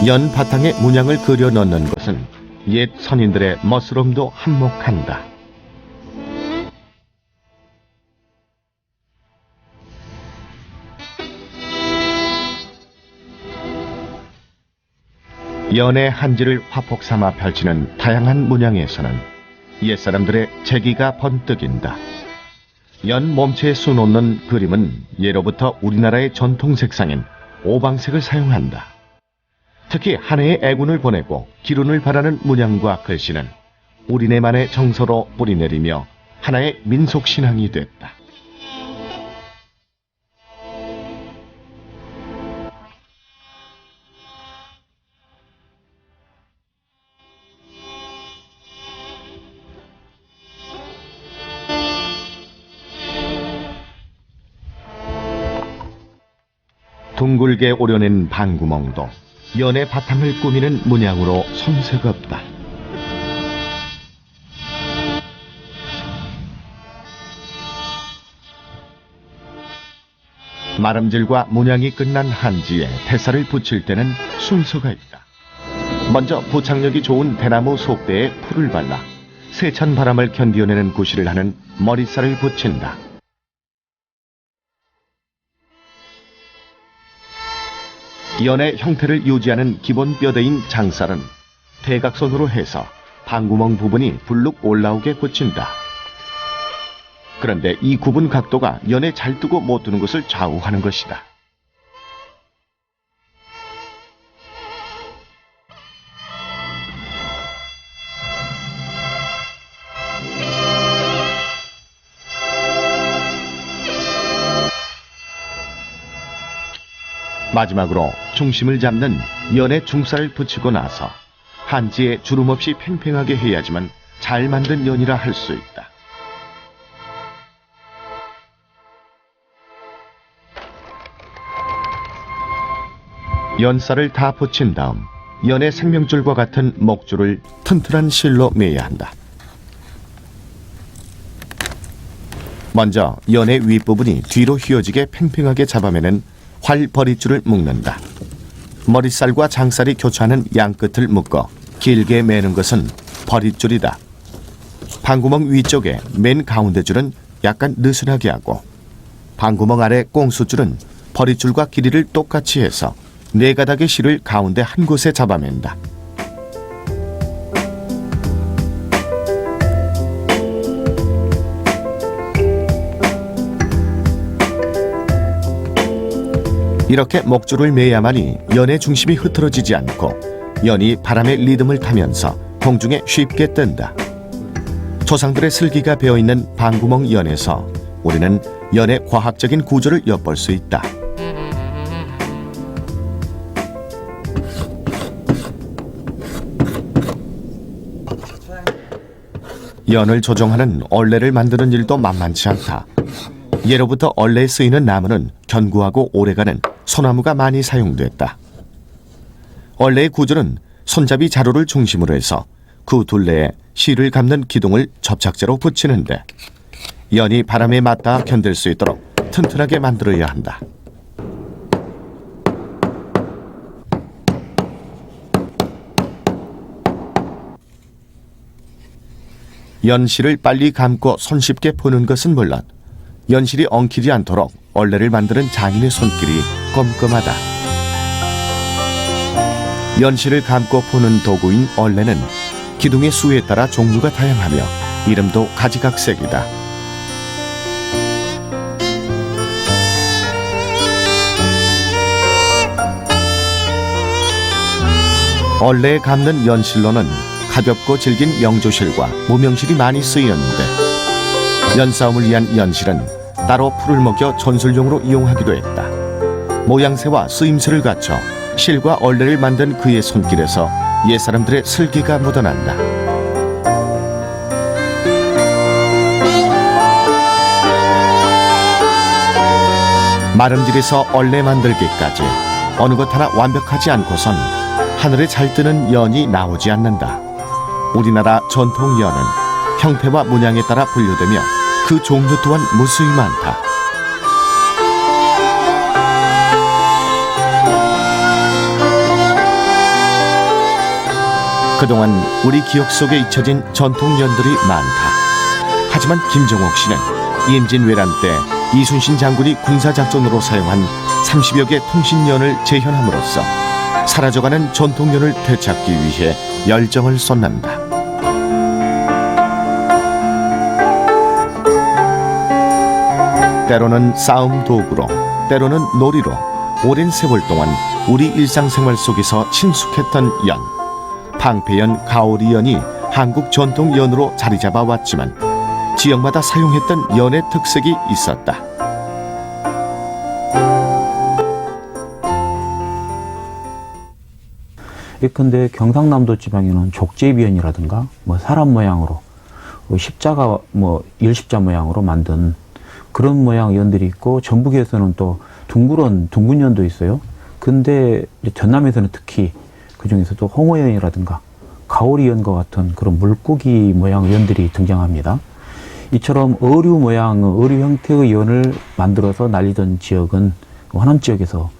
연 바탕에 문양을 그려 넣는 것은 옛 선인들의 멋스러움도 한몫한다. 연의 한지를 화폭 삼아 펼치는 다양한 문양에서는 옛사람들의 재기가 번뜩인다. 연 몸체에 수놓는 그림은 예로부터 우리나라의 전통 색상인 오방색을 사용한다. 특히 한 해의 애군을 보내고 기운을 바라는 문양과 글씨는 우리네만의 정서로 뿌리내리며 하나의 민속신앙이 됐다. 둥글게 오려낸 방구멍도 연의 바탕을 꾸미는 문양으로 손색없다. 마름질과 문양이 끝난 한지에 대사를 붙일 때는 순서가 있다. 먼저 부착력이 좋은 대나무 속대에 풀을 발라 세찬 바람을 견디어내는 구실을 하는 머리살을 붙인다. 연의 형태를 유지하는 기본 뼈대인 장살은 대각선으로 해서 방구멍 부분이 불룩 올라오게 붙인다. 그런데 이 굽은 각도가 연에 잘 뜨고 못 뜨는 것을 좌우하는 것이다. 마지막으로 중심을 잡는 연의 중살을 붙이고 나서 한지에 주름 없이 팽팽하게 해야지만 잘 만든 연이라 할 수 있다. 연살을 다 붙인 다음 연의 생명줄과 같은 목줄을 튼튼한 실로 매야 한다. 먼저 연의 윗부분이 뒤로 휘어지게 팽팽하게 잡아매는 활버릿줄을 묶는다. 머릿살과 장살이 교차하는 양끝을 묶어 길게 매는 것은 버릿줄이다. 방구멍 위쪽에 맨 가운데 줄은 약간 느슨하게 하고 방구멍 아래 꽁수줄은 버릿줄과 길이를 똑같이 해서 네 가닥의 실을 가운데 한 곳에 잡아맨다. 이렇게 목줄을 매야만이 연의 중심이 흐트러지지 않고 연이 바람의 리듬을 타면서 공중에 쉽게 뜬다. 조상들의 슬기가 배어있는 방구멍 연에서 우리는 연의 과학적인 구조를 엿볼 수 있다. 연을 조종하는 얼레를 만드는 일도 만만치 않다. 예로부터 얼레에 쓰이는 나무는 견고하고 오래가는 소나무가 많이 사용됐다. 얼레의 구조는 손잡이 자루를 중심으로 해서 그 둘레에 실을 감는 기둥을 접착제로 붙이는데 연이 바람에 맞닿아 견딜 수 있도록 튼튼하게 만들어야 한다. 연실을 빨리 감고 손쉽게 푸는 것은 물론 연실이 엉키지 않도록 얼레를 만드는 장인의 손길이 꼼꼼하다. 연실을 감고 푸는 도구인 얼레는 기둥의 수에 따라 종류가 다양하며 이름도 가지각색이다. 얼레에 감는 연실로는 가볍고 질긴 명조실과 무명실이 많이 쓰이는데 연싸움을 위한 연실은 따로 풀을 먹여 전술용으로 이용하기도 했다. 모양새와 쓰임새를 갖춰 실과 얼레를 만든 그의 손길에서 옛사람들의 슬기가 묻어난다. 마름질에서 얼레 만들기까지 어느 것 하나 완벽하지 않고선 하늘에 잘 뜨는 연이 나오지 않는다. 우리나라 전통 연은 형태와 문양에 따라 분류되며 그 종류 또한 무수히 많다. 그동안 우리 기억 속에 잊혀진 전통연들이 많다. 하지만 김정옥 씨는 임진왜란 때 이순신 장군이 군사작전으로 사용한 30여 개 통신연을 재현함으로써 사라져가는 전통연을 되찾기 위해 열정을 쏟는다. 때로는 싸움 도구로, 때로는 놀이로 오랜 세월 동안 우리 일상생활 속에서 친숙했던 연. 방패연, 가오리연이 한국 전통연으로 자리 잡아왔지만 지역마다 사용했던 연의 특색이 있었다. 예컨대 경상남도 지방에는 족제비연이라든가 사람 모양으로 십자가 일십자 모양으로 만든 그런 모양 연들이 있고, 전북에서는 또 둥근연도 있어요. 근데 전남에서는 특히 그 중에서도 홍어연이라든가 가오리연과 같은 그런 물고기 모양 연들이 등장합니다. 이처럼 어류 모양, 어류 형태의 연을 만들어서 날리던 지역은 호남 지역에서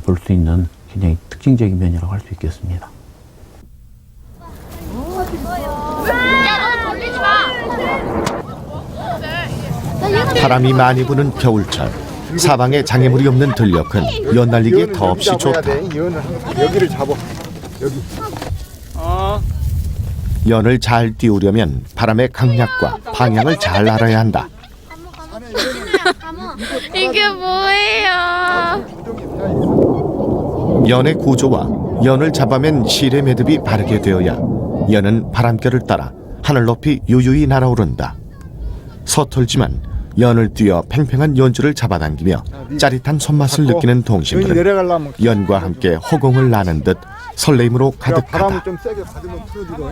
볼 수 있는 굉장히 특징적인 면이라고 할 수 있겠습니다. 바람이 많이 부는 겨울철, 사방에 장애물이 없는 들녘은 연 날리기에 더없이 좋다. 여기를 잡아. 여기. 연을 잘 띄우려면 바람의 강약과 방향을 잘 알아야 한다. 이게 뭐예요? 연의 구조와 연을 잡아맨 실의 매듭이 바르게 되어야 연은 바람결을 따라 하늘 높이 유유히 날아오른다. 서툴지만 연을 띄어 팽팽한 연줄을 잡아당기며 짜릿한 손맛을 느끼는 동심들은 연과 함께 허공을 나는 듯 설레임으로 바람을 가득하다. 좀 세게 받으면 풀어주고.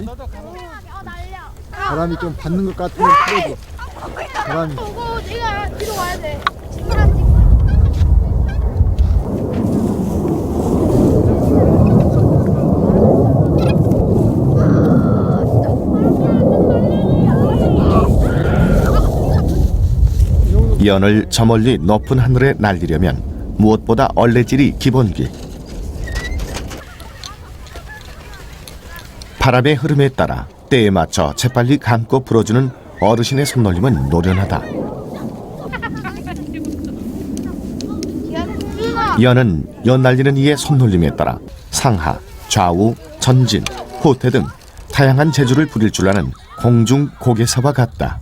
바람이 좀 받는 것 같으면 풀어줘. 바람이. 보고 네가 뒤로 와야 돼. 연을 저 멀리 높은 하늘에 날리려면 무엇보다 얼레질이 기본기. 바람의 흐름에 따라 때에 맞춰 재빨리 감고 불어주는 어르신의 손놀림은 노련하다. 연은 연 날리는 이의 손놀림에 따라 상하, 좌우, 전진, 호퇴 등 다양한 재주를 부릴 줄 아는 공중 고개사와 같다.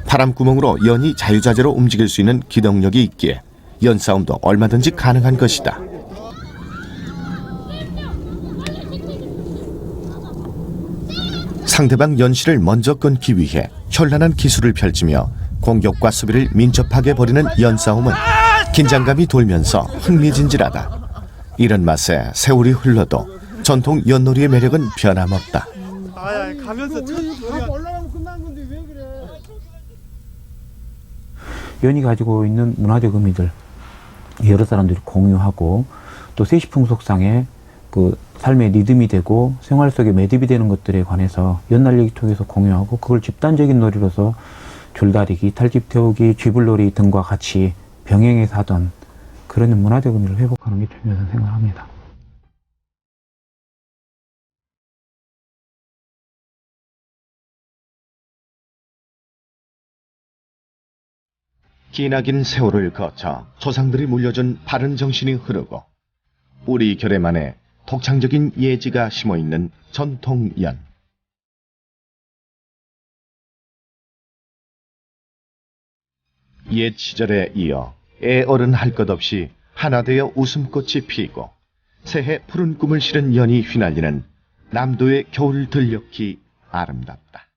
바람구멍으로 연이 자유자재로 움직일 수 있는 기동력이 있기에 연싸움도 얼마든지 가능한 것이다. 상대방 연실을 먼저 끊기 위해 현란한 기술을 펼치며 공격과 수비를 민첩하게 벌이는 연싸움은 긴장감이 돌면서 흥미진진하다. 이런 맛에 세월이 흘러도 전통 연놀이의 매력은 변함없다. 가면서 올라가면 끝난 건데 왜 그래? 연이 가지고 있는 문화적 의미들 여러 사람들이 공유하고, 또 세시풍속상의 그 삶의 리듬이 되고 생활 속에 매듭이 되는 것들에 관해서 연 날리기 통해서 공유하고, 그걸 집단적인 놀이로서 줄다리기, 탈집 태우기, 쥐불놀이 등과 같이 병행해서 하던 그런 문화적 의미를 회복하는 게 중요하다고 생각합니다. 기나긴 세월을 거쳐 조상들이 물려준 바른 정신이 흐르고 우리 결의만의 독창적인 예지가 심어있는 전통연. 옛 시절에 이어 애어른 할 것 없이 하나 되어 웃음꽃이 피고 새해 푸른 꿈을 실은 연이 휘날리는 남도의 겨울 들녘이 아름답다.